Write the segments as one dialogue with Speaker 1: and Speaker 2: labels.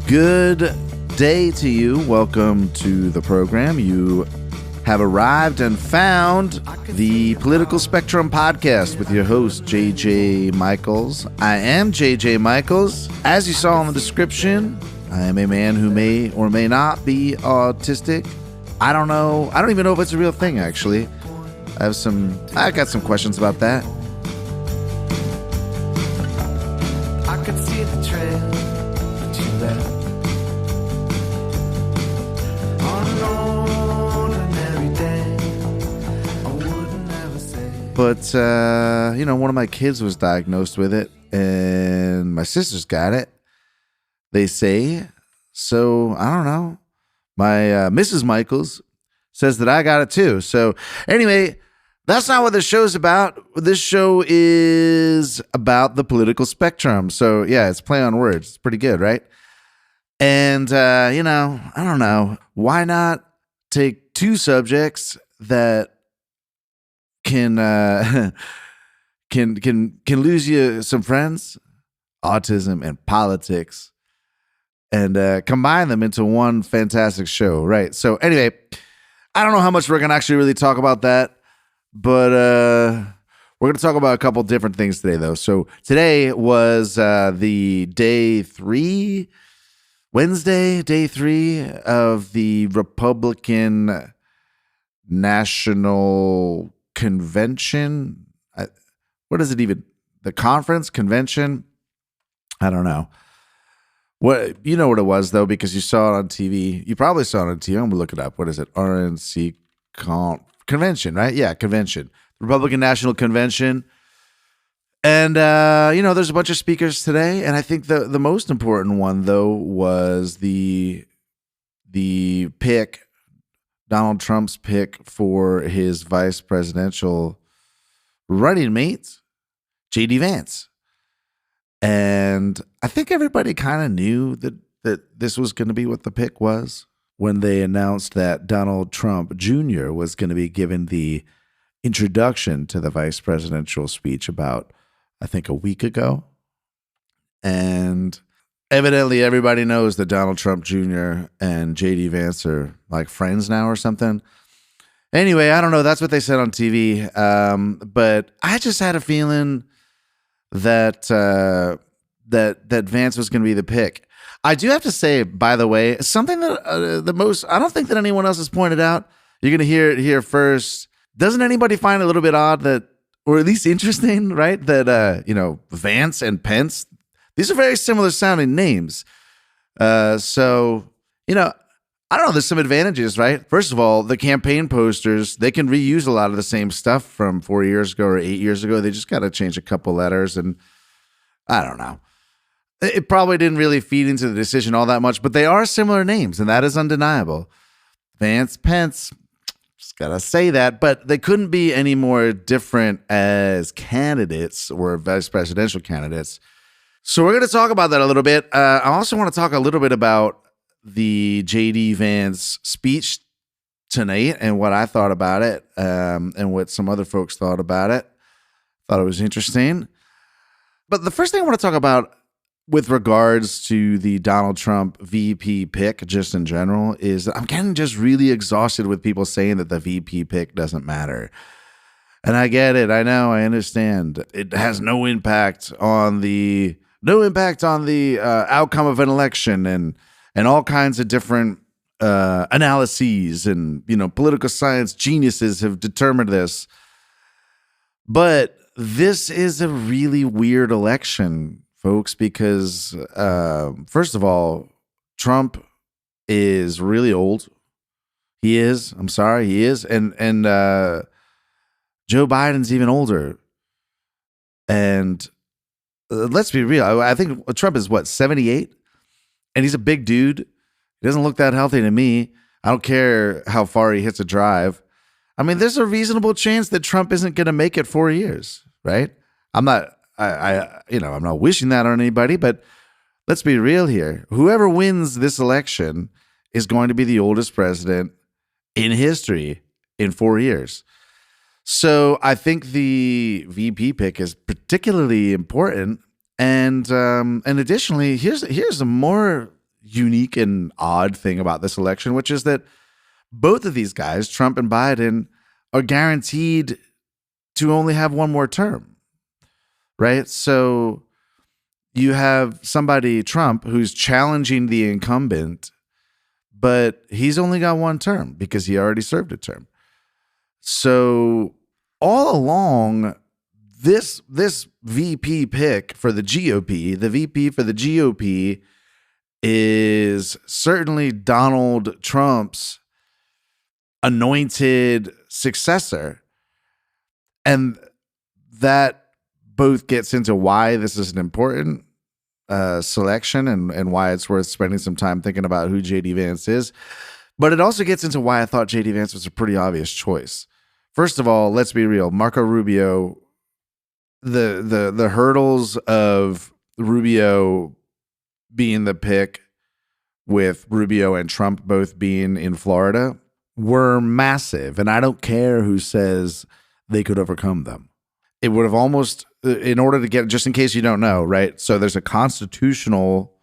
Speaker 1: Good day to you. Welcome to the program. You have arrived and found the Political Spectrum Podcast with your host, JJ Michaels. I am JJ Michaels. As you saw in the description, I am a man who may or may not be autistic. I don't know. I don't even know if it's a real thing, actually. I got some questions about that.
Speaker 2: I could see the trail that you left on an ordinary day. I wouldn't ever say.
Speaker 1: But, one of my kids was diagnosed with it, and my sister's got it, they say. So, I don't know. My Mrs. Michaels says that I got it too. So, anyway, that's not what this show's about. This show is about the political spectrum. So, yeah, it's play on words. It's pretty good, right? And, I don't know. Why not take two subjects that can lose you some friends, autism and politics, and combine them into one fantastic show, right? So, anyway, I don't know how much we're going to actually really talk about that. But we're going to talk about a couple different things today, though. So today was the Wednesday, day three of the Republican National Convention. What is it even? The conference? Convention? I don't know. You know what it was, though, because you saw it on TV. You probably saw it on TV. I'm going to look it up. What is it? RNC Convention, right? Yeah, convention. Republican National Convention. And, there's a bunch of speakers today. And I think the most important one, though, was the pick, Donald Trump's pick for his vice presidential running mate, JD Vance. And I think everybody kind of knew that this was going to be what the pick was when they announced that Donald Trump Jr. was going to be given the introduction to the vice presidential speech about, I think, a week ago. And evidently everybody knows that Donald Trump Jr. and JD Vance are like friends now or something. Anyway, I don't know. That's what they said on TV. But I just had a feeling that that Vance was going to be the pick. I do have to say, by the way, something that I don't think that anyone else has pointed out. You're going to hear it here first. Doesn't anybody find it a little bit odd that, or at least interesting, right? That, Vance and Pence, these are very similar sounding names. So, I don't know. There's some advantages, right? First of all, the campaign posters, they can reuse a lot of the same stuff from 4 years ago or 8 years ago. They just got to change a couple letters, and I don't know. It probably didn't really feed into the decision all that much, but they are similar names, and that is undeniable. Vance, Pence, just gotta say that, but they couldn't be any more different as candidates or vice presidential candidates. So we're going to talk about that a little bit. I also want to talk a little bit about the JD Vance speech tonight and what I thought about it, and what some other folks thought about it. Thought it was interesting. But the first thing I want to talk about with regards to the Donald Trump VP pick, just in general, is that I'm getting just really exhausted with people saying that the VP pick doesn't matter. And I get it. I know. I understand. It has no impact on the outcome of an election and all kinds of different analyses and, political science geniuses have determined this. But this is a really weird election, folks, because first of all, Trump is really old. He is. I'm sorry, he is. And Joe Biden's even older. And let's be real. I think Trump is 78? And he's a big dude. He doesn't look that healthy to me. I don't care how far he hits a drive. I mean, there's a reasonable chance that Trump isn't going to make it 4 years, right? I'm not wishing that on anybody, but let's be real here. Whoever wins this election is going to be the oldest president in history in 4 years. So I think the VP pick is particularly important. And additionally, here's a more unique and odd thing about this election, which is that both of these guys, Trump and Biden, are guaranteed to only have one more term, right? So you have somebody, Trump, who's challenging the incumbent, but he's only got one term because he already served a term. So all along, this VP pick for the GOP, the VP for the GOP is certainly Donald Trump's anointed successor. And that both gets into why this is an important selection and why it's worth spending some time thinking about who JD Vance is. But it also gets into why I thought JD Vance was a pretty obvious choice. First of all, let's be real. Marco Rubio, the hurdles of Rubio being the pick with Rubio and Trump both being in Florida were massive. And I don't care who says they could overcome them. It would have almost, in order to get, just in case you don't know, right? So there's a constitutional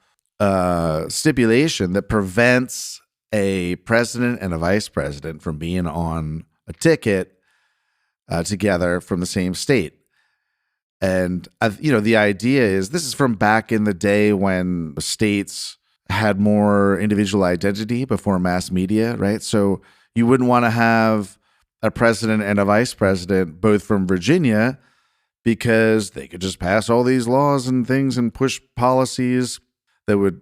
Speaker 1: stipulation that prevents a president and a vice president from being on a ticket together from the same state. And, the idea is this is from back in the day when states had more individual identity before mass media, right? So you wouldn't want to have a president and a vice president both from Virginia because they could just pass all these laws and things and push policies that would,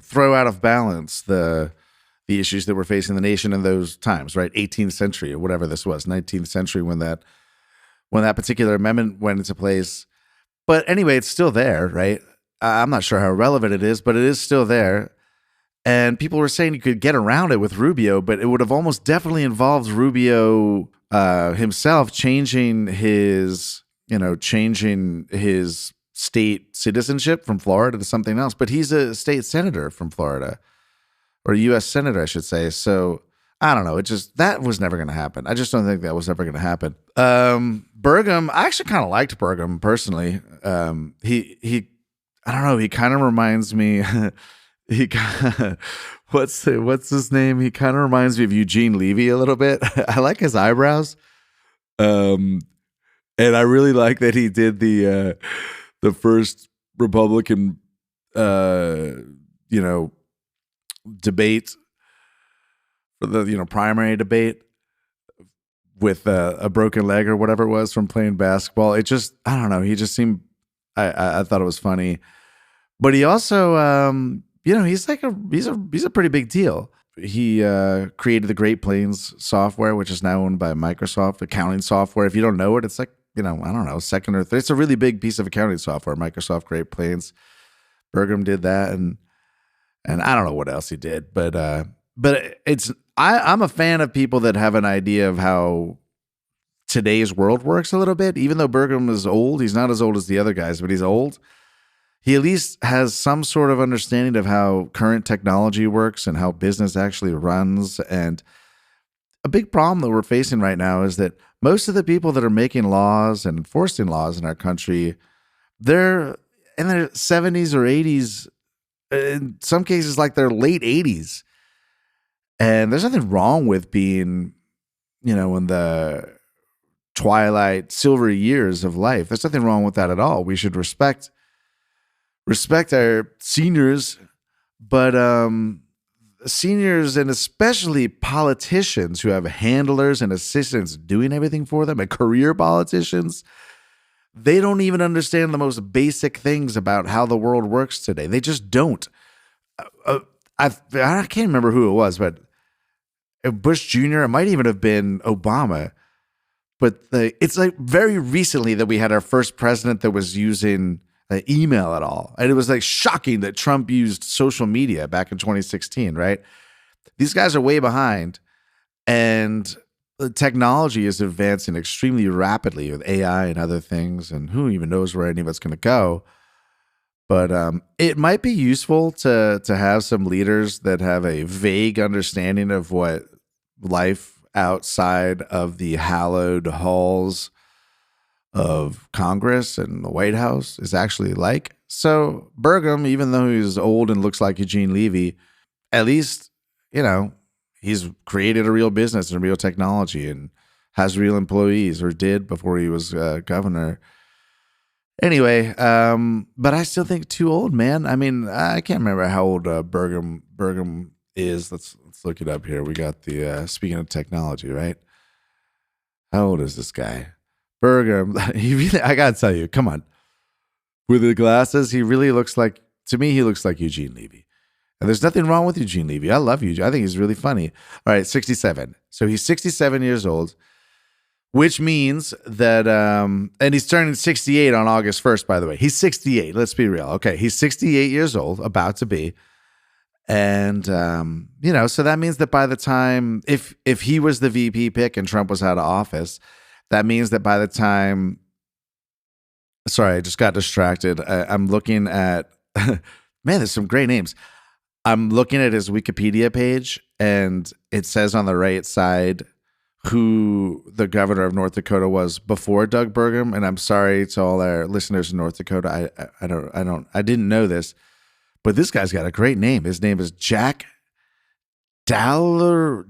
Speaker 1: throw out of balance the issues that were facing the nation in those times, right? 18th century or whatever this was, 19th century when that particular amendment went into place. But anyway, it's still there, right? I'm not sure how relevant it is, but it is still there. And people were saying you could get around it with Rubio, but it would have almost definitely involved Rubio himself changing his state citizenship from Florida to something else. But he's a state senator from Florida, or a U.S. senator, I should say. So I don't know. That was never going to happen. I just don't think that was ever going to happen. Burgum, I actually kind of liked Burgum personally. I don't know. He kind of reminds me. What's his name? He kind of reminds me of Eugene Levy a little bit. I like his eyebrows. And I really like that he did the first Republican, debate for the primary debate with a broken leg or whatever it was from playing basketball. I don't know. He just seemed. I thought it was funny, but he also he's a pretty big deal. He created the Great Plains software, which is now owned by Microsoft, accounting software. If you don't know it, it's like, I don't know, second or third. It's a really big piece of accounting software, Microsoft Great Plains. Burgum did that, and I don't know what else he did, but I'm a fan of people that have an idea of how today's world works a little bit. Even though Burgum is old, he's not as old as the other guys, but he's old. He at least has some sort of understanding of how current technology works and how business actually runs. And a big problem that we're facing right now is that most of the people that are making laws and enforcing laws in our country, they're in their 70s or 80s, in some cases like their late 80s. And there's nothing wrong with being, in the twilight, silvery years of life. There's nothing wrong with that at all. We should respect our seniors, but seniors and especially politicians who have handlers and assistants doing everything for them, and career politicians, they don't even understand the most basic things about how the world works today. They just don't. I can't remember who it was, but Bush Jr., it might even have been Obama, but it's like very recently that we had our first president that was using email at all. And it was like shocking that Trump used social media back in 2016, right? These guys are way behind, and the technology is advancing extremely rapidly with AI and other things, and who even knows where any of it's going to go. But it might be useful to have some leaders that have a vague understanding of what life outside of the hallowed halls of Congress and the White House is actually like. So Burgum, even though he's old and looks like Eugene Levy, at least, he's created a real business and real technology and has real employees, or did before he was governor. Anyway, but I still think too old, man. I mean, I can't remember how old Burgum is. Let's look it up here. We got the speaking of technology, right? How old is this guy? Burgum. I gotta tell you, come on. With the glasses, he really looks like, to me, he looks like Eugene Levy. And there's nothing wrong with Eugene Levy. I love Eugene. I think he's really funny. All right, 67. So he's 67 years old, which means that, and he's turning 68 on August 1st, by the way. He's 68. Let's be real. Okay, he's 68 years old, about to be. And, so that means that by the time, if he was the VP pick and Trump was out of office, that means that by the time, sorry, I just got distracted. I'm looking at, man, there's some great names. I'm looking at his Wikipedia page, and it says on the right side who the governor of North Dakota was before Doug Burgum. And I'm sorry to all our listeners in North Dakota. I didn't know this, but this guy's got a great name. His name is Jack Dalrymple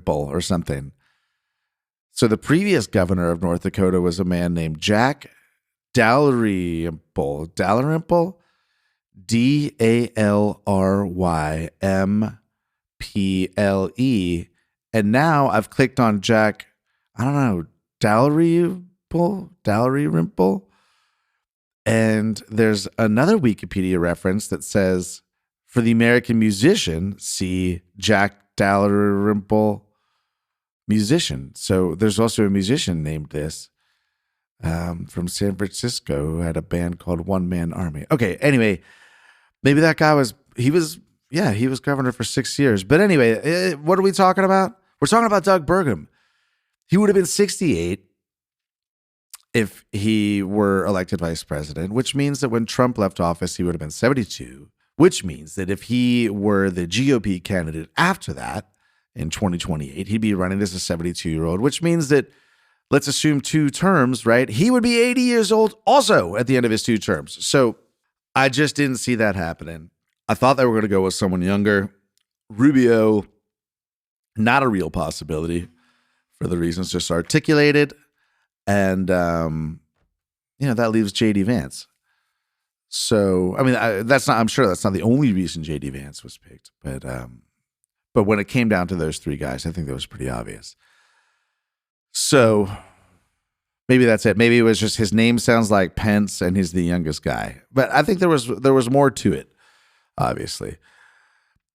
Speaker 1: or something. So the previous governor of North Dakota was a man named Jack Dalrymple, Dalrymple. And now I've clicked on Jack, I don't know, Dalrymple. And there's another Wikipedia reference that says, for the American musician, see Jack Dalrymple musician. So there's also a musician named this. From San Francisco, who had a band called One Man Army. Okay, anyway, maybe that guy he was governor for 6 years. But anyway, what are we talking about? We're talking about Doug Burgum. He would have been 68 if he were elected vice president, which means that when Trump left office, he would have been 72, which means that if he were the GOP candidate after that in 2028, he'd be running as a 72-year-old, which means that, let's assume 2 terms, right? He would be 80 years old also at the end of his 2 terms. So I just didn't see that happening. I thought they were going to go with someone younger. Rubio, not a real possibility for the reasons just articulated. And, that leaves JD Vance. So, I mean, I'm sure that's not the only reason JD Vance was picked. But when it came down to those 3 guys, I think that was pretty obvious. So maybe that's it. Maybe it was just his name sounds like Pence and he's the youngest guy. But I think there was more to it, obviously.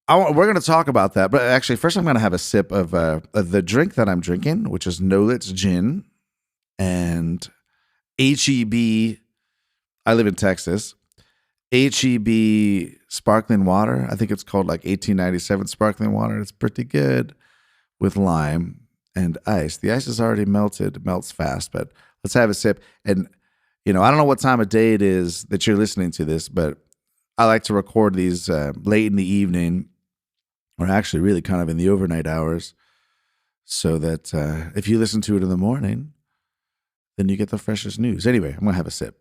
Speaker 1: We're going to talk about that. But actually, first I'm going to have a sip of the drink that I'm drinking, which is Nolitz Gin and HEB. I live in Texas. HEB sparkling water. I think it's called like 1897 sparkling water. It's pretty good with lime and ice. The ice is already melted. It melts fast, but let's have a sip. And, I don't know what time of day it is that you're listening to this, but I like to record these late in the evening, or actually really kind of in the overnight hours, so that if you listen to it in the morning, then you get the freshest news. Anyway, I'm going to have a sip.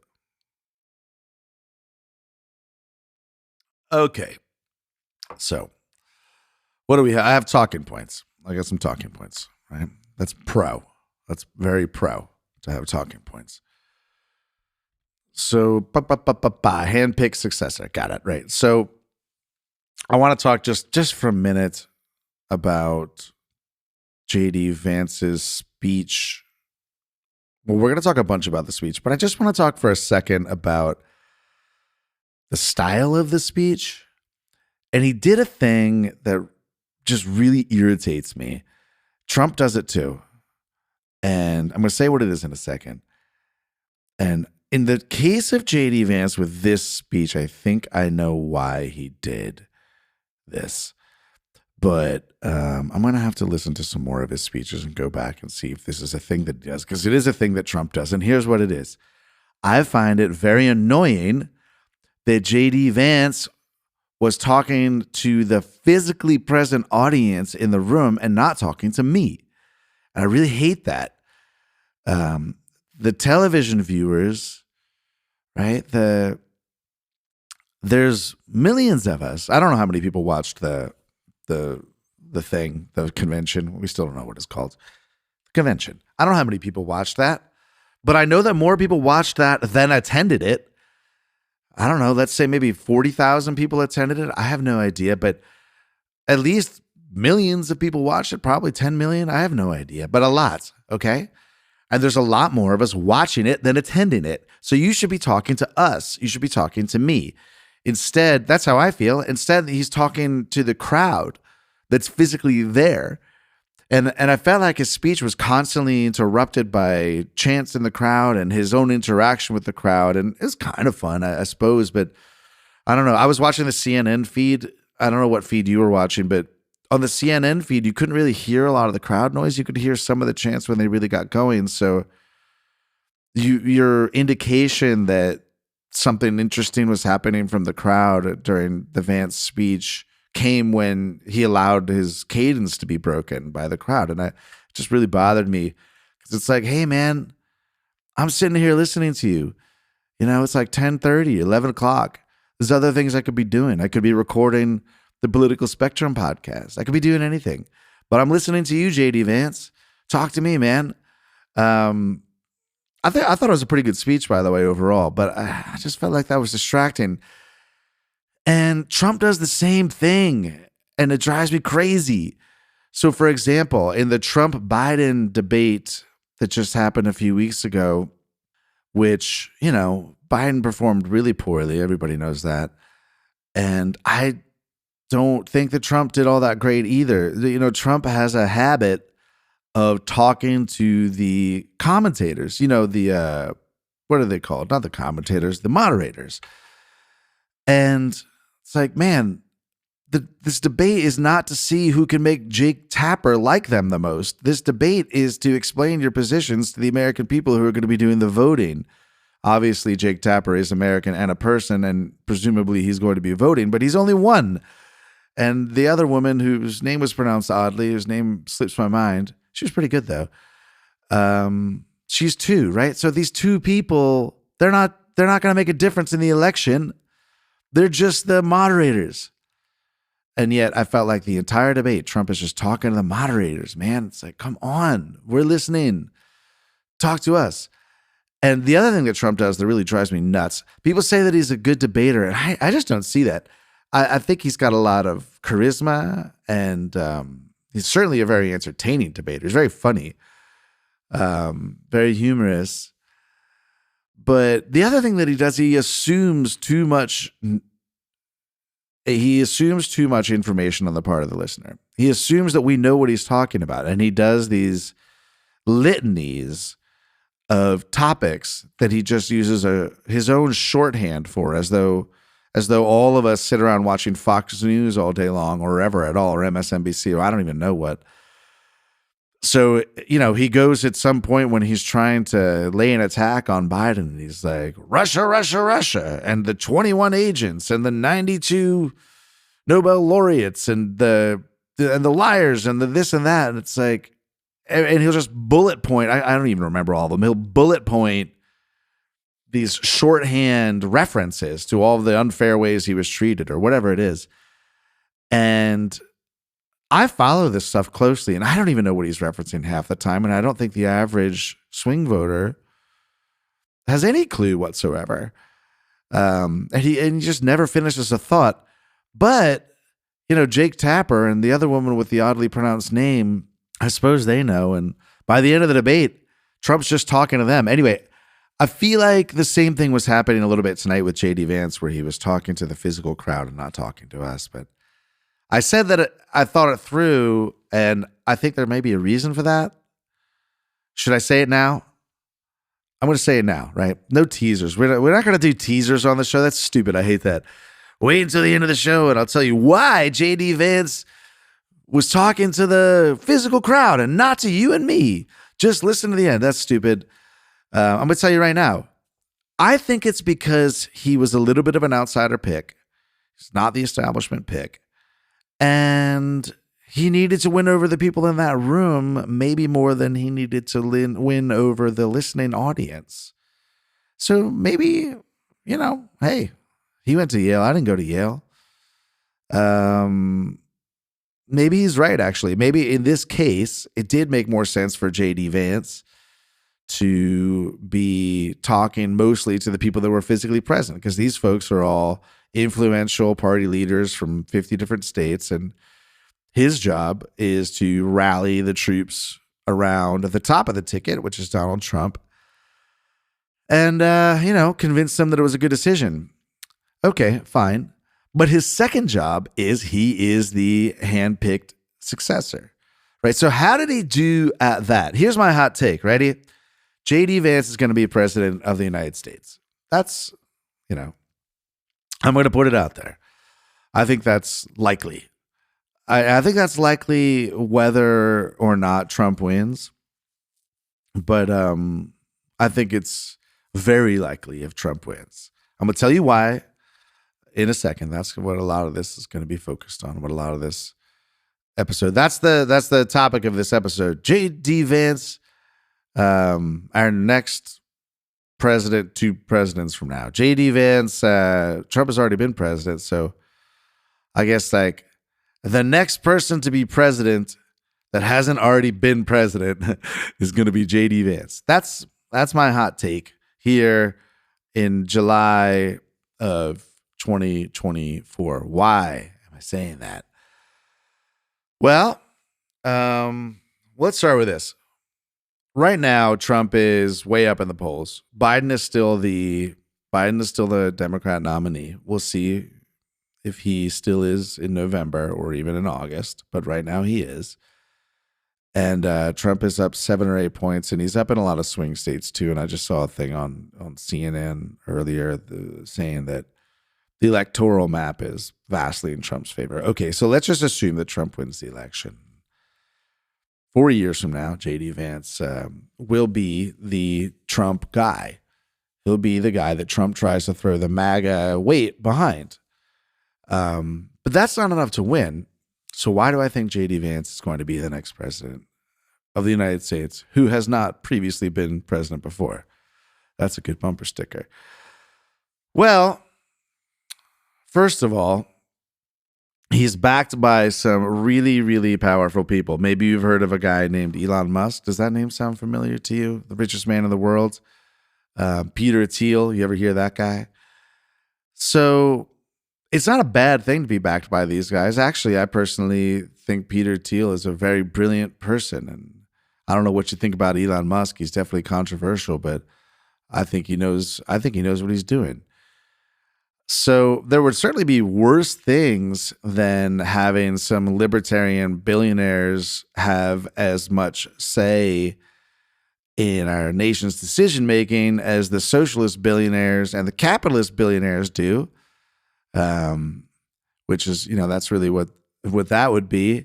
Speaker 1: Okay. So what do we have? I have talking points. I got some talking points. Right? That's pro. That's very pro to have talking points. So, handpicked successor. Got it. Right. So I want to talk just for a minute about JD Vance's speech. Well, we're going to talk a bunch about the speech, but I just want to talk for a second about the style of the speech. And he did a thing that just really irritates me. Trump does it too. And I'm going to say what it is in a second. And in the case of JD Vance with this speech, I think I know why he did this. But I'm going to have to listen to some more of his speeches and go back and see if this is a thing that he does, because it is a thing that Trump does. And here's what it is. I find it very annoying that JD Vance was talking to the physically present audience in the room and not talking to me. And I really hate that. The television viewers, right? The there's millions of us. I don't know how many people watched the thing, the convention. We still don't know what it's called. Convention. I don't know how many people watched that, but I know that more people watched that than attended it. I don't know. Let's say maybe 40,000 people attended it. I have no idea, but at least millions of people watched it. Probably 10 million. I have no idea, but a lot. Okay. And there's a lot more of us watching it than attending it. So you should be talking to us. You should be talking to me. Instead, that's how I feel. Instead, he's talking to the crowd that's physically there. And I felt like his speech was constantly interrupted by chants in the crowd and his own interaction with the crowd. And it was kind of fun, I suppose. But I don't know. I was watching the CNN feed. I don't know what feed you were watching, but on the CNN feed, you couldn't really hear a lot of the crowd noise. You could hear some of the chants when they really got going. So your indication that something interesting was happening from the crowd during the Vance speech came when he allowed his cadence to be broken by the crowd. And it just really bothered me because it's like, hey, man, I'm sitting here listening to you. You know, it's like 10:30, 11 o'clock. There's other things I could be doing. I could be recording the Political Spectrum podcast. I could be doing anything. But I'm listening to you, JD Vance. Talk to me, man. I thought it was a pretty good speech, by the way, overall. But I just felt like that was distracting. And Trump does the same thing, and it drives me crazy. So, for example, in the Trump-Biden debate that just happened a few weeks ago, which, you know, Biden performed really poorly. Everybody knows that. And I don't think that Trump did all that great either. You know, Trump has a habit of talking to the commentators, you know, the, what are they called? Not the commentators, the moderators. And it's like, man, this debate is not to see who can make Jake Tapper like them the most. This debate is to explain your positions to the American people who are going to be doing the voting. Obviously, Jake Tapper is American and a person, and presumably he's going to be voting, but he's only one. And the other woman whose name was pronounced oddly, whose name slips my mind, she was pretty good though. She's two, right? So these two people, they're not going to make a difference in the election. They're just the moderators. And yet I felt like the entire debate, Trump is just talking to the moderators, man. It's like, come on, we're listening. Talk to us. And the other thing that Trump does that really drives me nuts, people say that he's a good debater, and I just don't see that. I think he's got a lot of charisma, and he's certainly a very entertaining debater. He's very funny, very humorous. But the other thing that he does, he assumes too much information on the part of the listener. He assumes that we know what he's talking about, and he does these litanies of topics that he just uses his own shorthand for, as though all of us sit around watching Fox News all day long, or ever at all, or MSNBC, or I don't even know what. So, you know, he goes at some point when he's trying to lay an attack on Biden, and he's like, Russia, Russia, Russia, and the 21 agents, and the 92 Nobel laureates, and the liars, and the this and that. And it's like, and he'll just bullet point. I don't even remember all of them. He'll bullet point these shorthand references to all of the unfair ways he was treated, or whatever it is. And I follow this stuff closely, and I don't even know what he's referencing half the time. And I don't think the average swing voter has any clue whatsoever. And he just never finishes a thought. But, you know, Jake Tapper and the other woman with the oddly pronounced name, I suppose they know. And by the end of the debate, Trump's just talking to them. Anyway, I feel like the same thing was happening a little bit tonight with JD Vance, where he was talking to the physical crowd and not talking to us. But I said that I thought it through, and I think there may be a reason for that. Should I say it now? I'm going to say it now, right? No teasers. We're not going to do teasers on the show. That's stupid. I hate that. Wait until the end of the show, and I'll tell you why JD Vance was talking to the physical crowd and not to you and me. Just listen to the end. That's stupid. I'm going to tell you right now. I think it's because he was a little bit of an outsider pick. He's not the establishment pick. And he needed to win over the people in that room, maybe more than he needed to win over the listening audience. So maybe, you know, hey, He went to Yale. I didn't go to Yale. Maybe he's right, actually. Maybe in this case, it did make more sense for JD Vance to be talking mostly to the people that were physically present, because these folks are all influential party leaders from 50 different states, and his job is to rally the troops around the top of the ticket, which is Donald Trump, and convince them that it was a good decision. Okay, fine. But his second job is he is the handpicked successor, right? So how did he do at that? Here's my hot take. Ready? JD Vance is going to be president of the United States. That's, I'm going to put it out there. I think that's likely. I think that's likely whether or not Trump wins. But I think it's very likely if Trump wins. I'm going to tell you why in a second. That's what a lot of this is going to be focused on, what a lot of this episode. That's the topic of this episode. JD Vance, our next president 2 presidents from now. JD Vance, Trump has already been president, so I guess like the next person to be president that hasn't already been president is going to be JD Vance. That's my hot take here in July of 2024. Why am I saying that? Well, let's start with this. Right now, Trump is way up in the polls. Biden is still the Democrat nominee. We'll see if he still is in November or even in August, but right now he is. And Trump is up 7 or 8 points, and he's up in a lot of swing states too. And I just saw a thing on CNN earlier saying that the electoral map is vastly in Trump's favor. Okay, so let's just assume that Trump wins the election. 4 years from now, JD Vance will be the Trump guy. He'll be the guy that Trump tries to throw the MAGA weight behind. But that's not enough to win. So why do I think JD Vance is going to be the next president of the United States who has not previously been president before? That's a good bumper sticker. Well, first of all, he's backed by some really, really powerful people. Maybe you've heard of a guy named Elon Musk. Does that name sound familiar to you? The richest man in the world. Peter Thiel. You ever hear that guy? So it's not a bad thing to be backed by these guys. Actually, I personally think Peter Thiel is a very brilliant person. And I don't know what you think about Elon Musk. He's definitely controversial, but I think he knows what he's doing. So there would certainly be worse things than having some libertarian billionaires have as much say in our nation's decision-making as the socialist billionaires and the capitalist billionaires do, which is, that's really what that would be.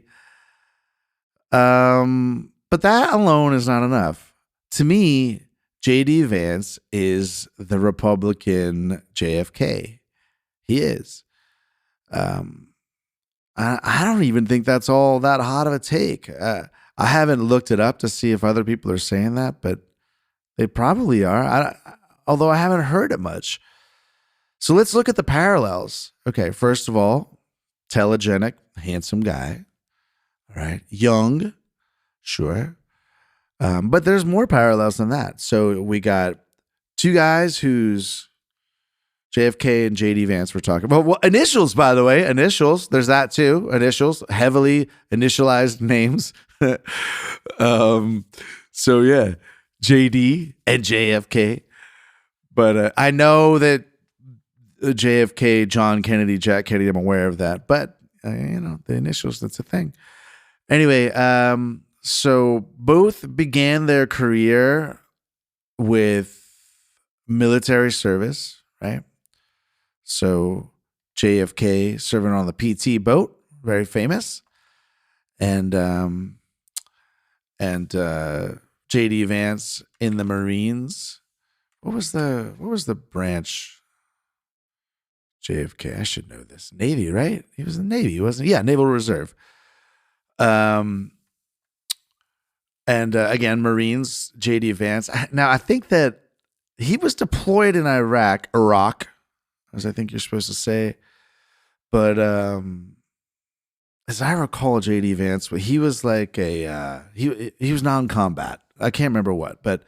Speaker 1: But that alone is not enough. To me, JD Vance is the Republican JFK. He is. I don't even think that's all that hot of a take. I haven't looked it up to see if other people are saying that, but they probably are. Although I haven't heard it much. So let's look at the parallels. Okay, first of all, telegenic, handsome guy. All right, young, sure. But there's more parallels than that. So we got 2 guys whose JFK and JD Vance were talking about. Well, initials, by the way, initials. There's that too. Initials, heavily initialized names. So yeah, JD and JFK. But I know that JFK, John Kennedy, Jack Kennedy, I'm aware of that. But, the initials, that's a thing. Anyway, so both began their career with military service, right? So JFK serving on the PT boat, very famous, and JD Vance in the Marines. What was the branch? JFK, I should know this. Navy, right? He was in the Navy, wasn't he? Yeah, Naval Reserve. And again, Marines, JD Vance. Now, I think that he was deployed in Iraq. as I think you're supposed to say. But as I recall, JD Vance, he was like he was non-combat. I can't remember what, but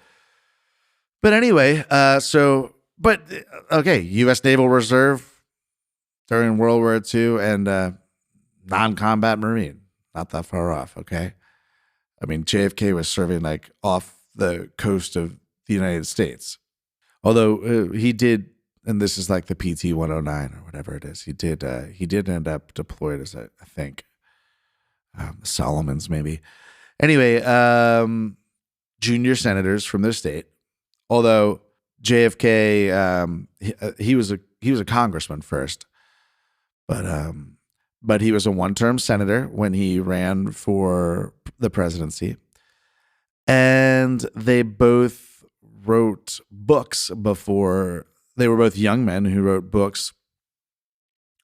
Speaker 1: anyway, okay, U.S. Naval Reserve during World War II and non-combat Marine, not that far off. Okay, I mean JFK was serving like off the coast of the United States, although he did. And this is like the PT 109 or whatever it is. He did end up deployed as I think Solomons maybe. Anyway, junior senators from their state. Although JFK, he was a congressman first, but he was a one-term senator when he ran for the presidency, and they both wrote books before. They were both young men who wrote books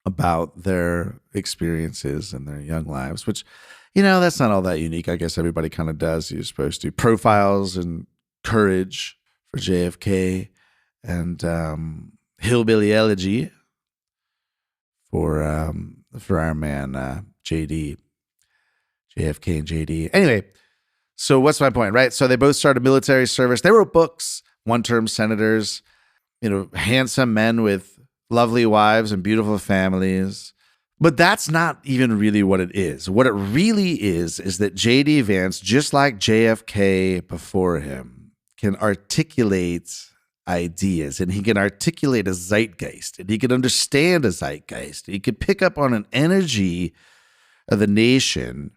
Speaker 1: about their experiences and their young lives, which, that's not all that unique. I guess everybody kind of does. You're supposed to. Profiles and courage for JFK and hillbilly elegy for our man JFK and JD. Anyway, so what's my point, right? So they both started military service. They wrote books, one-term senators, handsome men with lovely wives and beautiful families. But that's not even really what it is. What it really is that JD Vance, just like JFK before him, can articulate ideas, and he can articulate a zeitgeist, and he can understand a zeitgeist. He can pick up on an energy of the nation,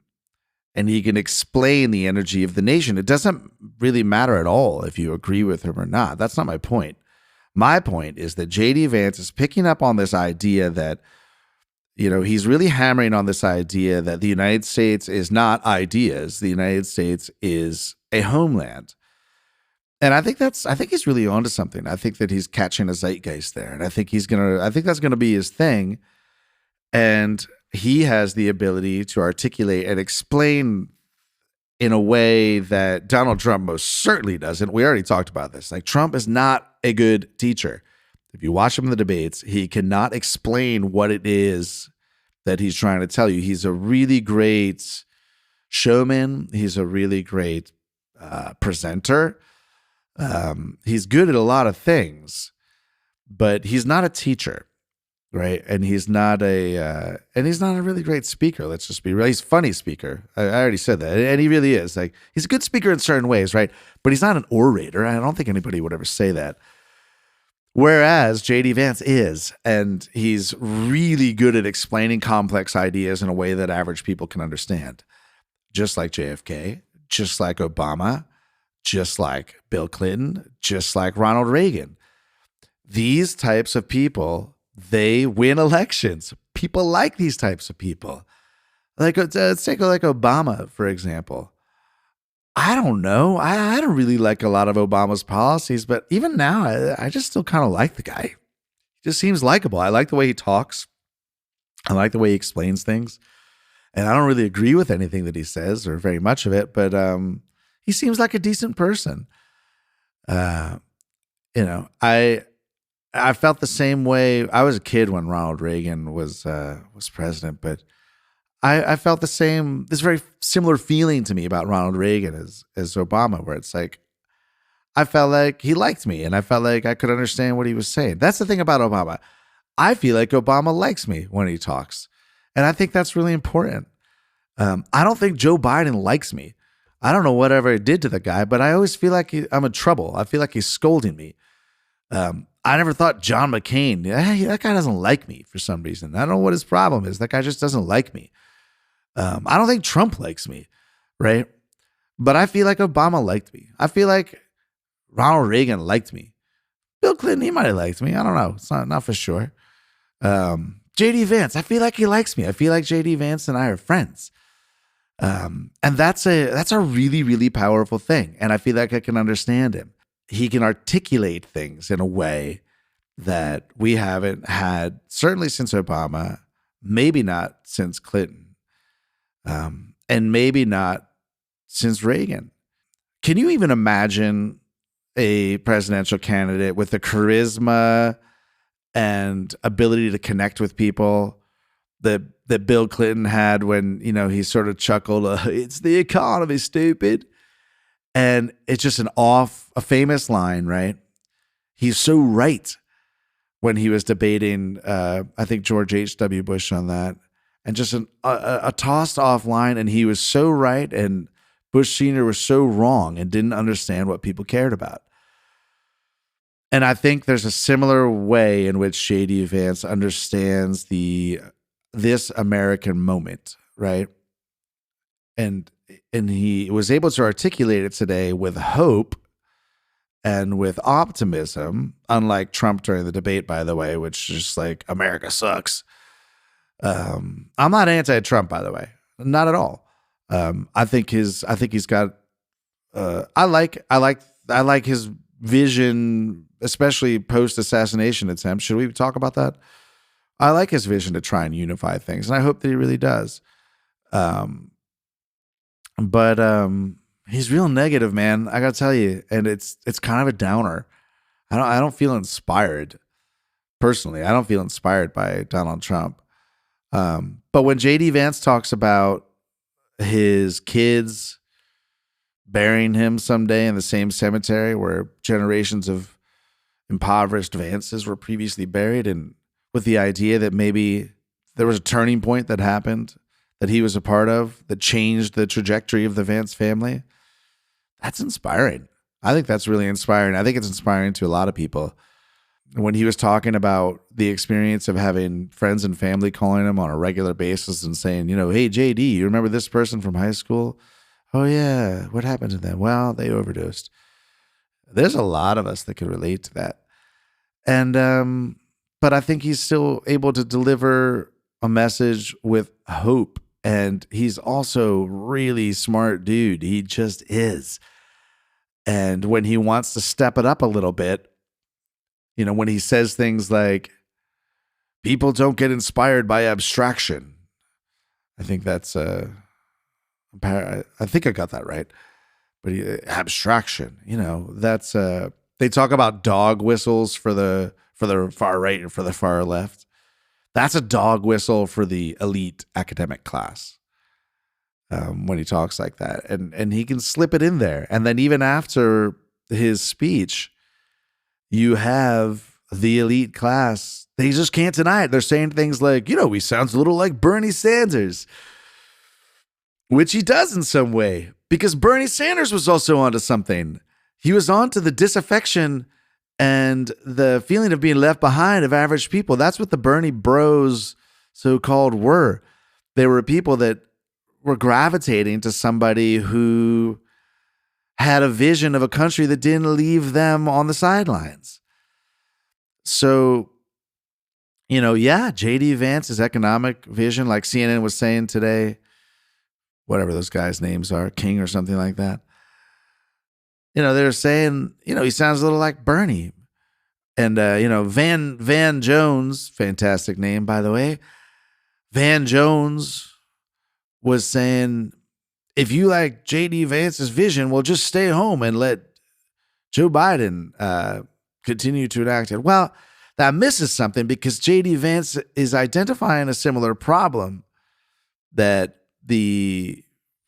Speaker 1: and he can explain the energy of the nation. It doesn't really matter at all if you agree with him or not. That's not my point. My point is that JD Vance is picking up on this idea that, he's really hammering on this idea that the United States is not ideas. The United States is a homeland. And I think he's really onto something. I think that he's catching a zeitgeist there. And I think that's going to be his thing. And he has the ability to articulate and explain in a way that Donald Trump most certainly doesn't. We already talked about this. Like, Trump is not a good teacher. If you watch him in the debates, he cannot explain what it is that he's trying to tell you. He's a really great showman. He's a really great presenter. He's good at a lot of things, but he's not a teacher. Right. And he's not a really great speaker. Let's just be real. He's a funny speaker. I already said that. And he really is. Like, he's a good speaker in certain ways. Right. But he's not an orator. I don't think anybody would ever say that. Whereas JD Vance is, and he's really good at explaining complex ideas in a way that average people can understand. Just like JFK, just like Obama, just like Bill Clinton, just like Ronald Reagan. These types of people, they win elections. People like these types of people. Like, let's take like Obama, for example. I don't know. I don't really like a lot of Obama's policies, but even now, I just still kind of like the guy. He just seems likable. I like the way he talks. I like the way he explains things. And I don't really agree with anything that he says or very much of it, but he seems like a decent person. I felt the same way. I was a kid when Ronald Reagan was president, but I felt this very similar feeling to me about Ronald Reagan as Obama, where it's like, I felt like he liked me and I felt like I could understand what he was saying. That's the thing about Obama. I feel like Obama likes me when he talks. And I think that's really important. I don't think Joe Biden likes me. I don't know whatever it did to the guy, but I always feel like I'm in trouble. I feel like he's scolding me. I never thought John McCain, that guy doesn't like me for some reason. I don't know what his problem is. That guy just doesn't like me. I don't think Trump likes me, right? But I feel like Obama liked me. I feel like Ronald Reagan liked me. Bill Clinton, he might have liked me. I don't know. It's not for sure. JD Vance, I feel like he likes me. I feel like JD Vance and I are friends. And that's a really, really powerful thing. And I feel like I can understand him. He can articulate things in a way that we haven't had, certainly since Obama, maybe not since Clinton, and maybe not since Reagan. Can you even imagine a presidential candidate with the charisma and ability to connect with people that Bill Clinton had when, he sort of chuckled, it's the economy, stupid. And it's just a famous line, right? He's so right when he was debating, I think, George H.W. Bush on that. And just a tossed off line, and he was so right, and Bush Sr. was so wrong and didn't understand what people cared about. And I think there's a similar way in which JD Vance understands this American moment, right? And he was able to articulate it today with hope and with optimism, unlike Trump during the debate, by the way, which is just like, America sucks. I'm not anti-Trump, by the way, not at all. I think he's got. I like his vision, especially post-assassination attempt. Should we talk about that? I like his vision to try and unify things, and I hope that he really does. But he's real negative, man. I gotta tell you, and it's kind of a downer. I don't feel inspired personally. I don't feel inspired by Donald Trump. But when JD Vance talks about his kids burying him someday in the same cemetery where generations of impoverished Vances were previously buried, and with the idea that maybe there was a turning point that happened that he was a part of that changed the trajectory of the Vance family, that's inspiring. I think that's really inspiring. I think it's inspiring to a lot of people. When he was talking about the experience of having friends and family calling him on a regular basis and saying, hey, JD, you remember this person from high school? Oh, yeah. What happened to them? Well, they overdosed. There's a lot of us that can relate to that. And, but I think he's still able to deliver a message with hope. And he's also really smart dude. He just is. And when he wants to step it up a little bit, when he says things like, people don't get inspired by abstraction. I think that's, I think I got that right. But abstraction, that's, they talk about dog whistles for the far right and for the far left. That's a dog whistle for the elite academic class. When he talks like that, and he can slip it in there. And then even after his speech, you have the elite class. They just can't deny it. They're saying things like, he sounds a little like Bernie Sanders, which he does in some way, because Bernie Sanders was also onto something. He was onto the disaffection and the feeling of being left behind of average people. That's what the Bernie bros, so-called, were. They were people that were gravitating to somebody who had a vision of a country that didn't leave them on the sidelines. So, JD Vance's economic vision, like CNN was saying today, whatever those guys' names are, King or something like that. They're saying, he sounds a little like Bernie. And, Van Jones, fantastic name, by the way. Van Jones was saying, if you like JD Vance's vision, well, just stay home and let Joe Biden continue to enact it. Well, that misses something, because JD Vance is identifying a similar problem that the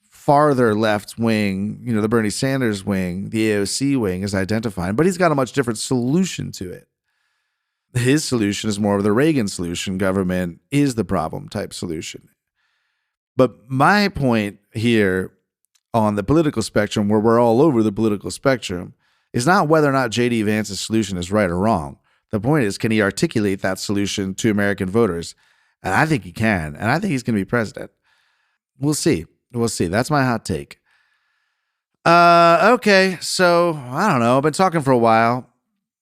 Speaker 1: farther left wing, the Bernie Sanders wing, the AOC wing is identifying, but he's got a much different solution to it. His solution is more of the Reagan solution. Government is the problem type solution. But my point here on the political spectrum, where we're all over the political spectrum, is not whether or not JD Vance's solution is right or wrong. The point is, can he articulate that solution to American voters? And I think he can. And I think he's going to be president. We'll see. We'll see. That's my hot take. Okay. So, I don't know. I've been talking for a while.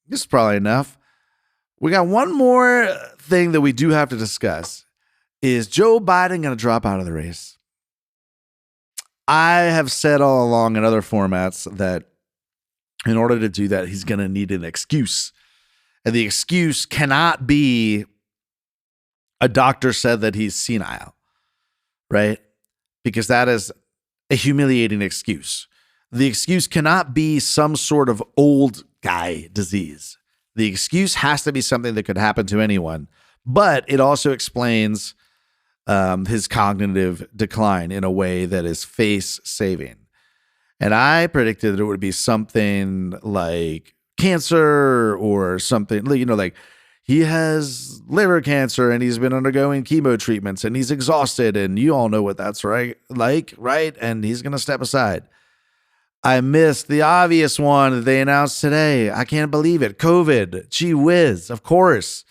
Speaker 1: This is probably enough. We got one more thing that we do have to discuss. Is Joe Biden going to drop out of the race? I have said all along in other formats that in order to do that, he's going to need an excuse. And the excuse cannot be a doctor said that he's senile, right? Because that is a humiliating excuse. The excuse cannot be some sort of old guy disease. The excuse has to be something that could happen to anyone, but it also explains his cognitive decline in a way that is face-saving. And I predicted that it would be something like cancer or something, like he has liver cancer and he's been undergoing chemo treatments and he's exhausted and you all know what that's right? And he's going to step aside. I missed the obvious one that they announced today. I can't believe it. COVID. Gee whiz. Of course.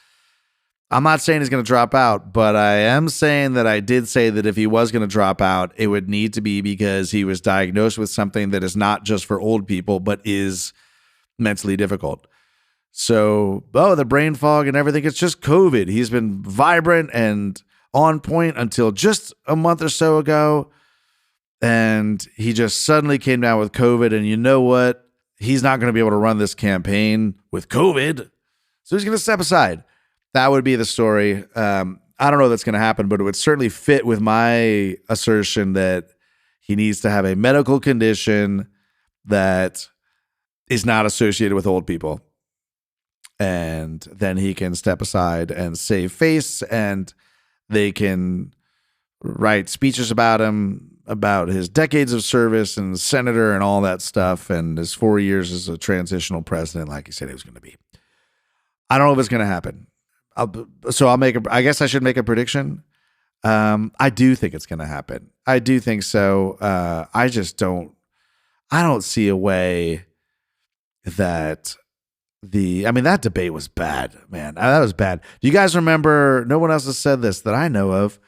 Speaker 1: I'm not saying he's going to drop out, but I am saying that I did say that if he was going to drop out, it would need to be because he was diagnosed with something that is not just for old people, but is mentally difficult. So, the brain fog and everything, it's just COVID. He's been vibrant and on point until just a month or so ago. And he just suddenly came down with COVID. And you know what? He's not going to be able to run this campaign with COVID. So he's going to step aside. That would be the story. I don't know if that's going to happen, but it would certainly fit with my assertion that he needs to have a medical condition that is not associated with old people. And then he can step aside and save face, and they can write speeches about him, about his decades of service and senator and all that stuff, and his 4 years as a transitional president, like he said he was going to be. I don't know if it's going to happen. I guess I should make a prediction. I do think it's going to happen. I do think so. I don't see a way that that debate was bad, man. That was bad. Do you guys remember, no one else has said this that I know of,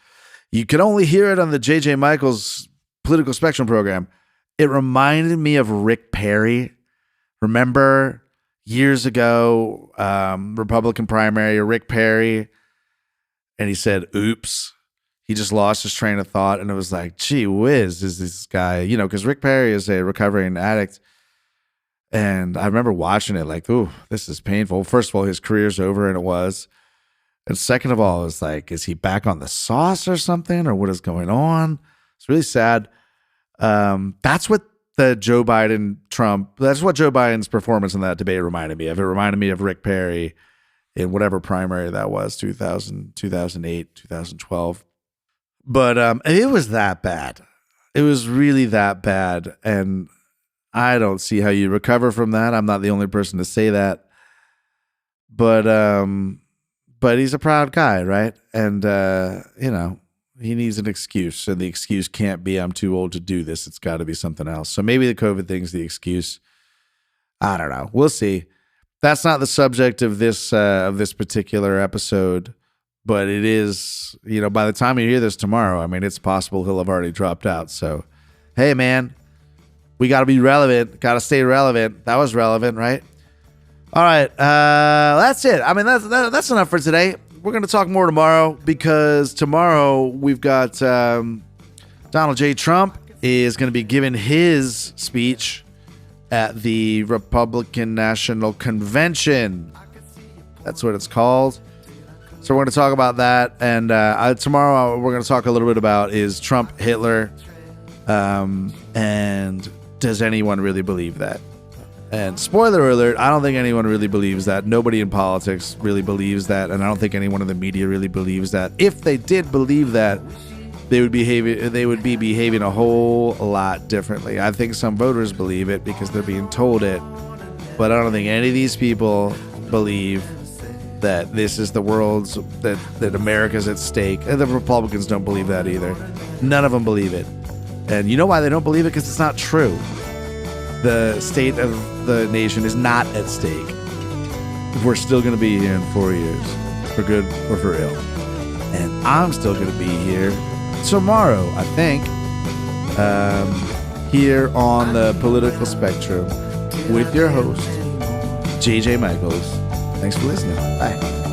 Speaker 1: you could only hear it on the J.J. Michaels Political Spectrum program. It reminded me of Rick Perry. Remember years ago, Republican primary, Rick Perry, and he said, oops. He just lost his train of thought, and it was like, gee whiz, is this guy, because Rick Perry is a recovering addict. And I remember watching it like, ooh, this is painful. First of all, his career's over, and it was. And second of all, it's like, is he back on the sauce or something, or what is going on? It's really sad. That's what Joe Biden's performance in that debate reminded me of. It reminded me of Rick Perry in whatever primary that was, 2000, 2008, 2012. But it was that bad. It was really that bad. And I don't see how you recover from that. I'm not the only person to say that. But he's a proud guy, right? And, he needs an excuse. And the excuse can't be, I'm too old to do this. It's got to be something else. So maybe the COVID thing's the excuse. I don't know. We'll see. That's not the subject of this particular episode. But it is, by the time you hear this tomorrow, it's possible he'll have already dropped out. So, hey, man, we got to be relevant. Got to stay relevant. That was relevant, right? All right. That's it. That's enough for today. We're going to talk more tomorrow because tomorrow we've got Donald J. Trump is going to be giving his speech at the Republican National Convention. That's what it's called. So we're going to talk about that. And tomorrow we're going to talk a little bit about, is Trump Hitler? And does anyone really believe that? And spoiler alert, I don't think anyone really believes that. Nobody in politics really believes that. And I don't think anyone in the media really believes that. If they did believe that, they would be behaving a whole lot differently. I think some voters believe it because they're being told it. But I don't think any of these people believe that this is the world's, that America's at stake. And the Republicans don't believe that either. None of them believe it. And you know why they don't believe it? Because it's not true. The state of the nation is not at stake. We're still going to be here in 4 years, for good or for ill. And I'm still going to be here tomorrow, I think, here on the Political Spectrum with your host, JJ Michaels. Thanks for listening. Bye.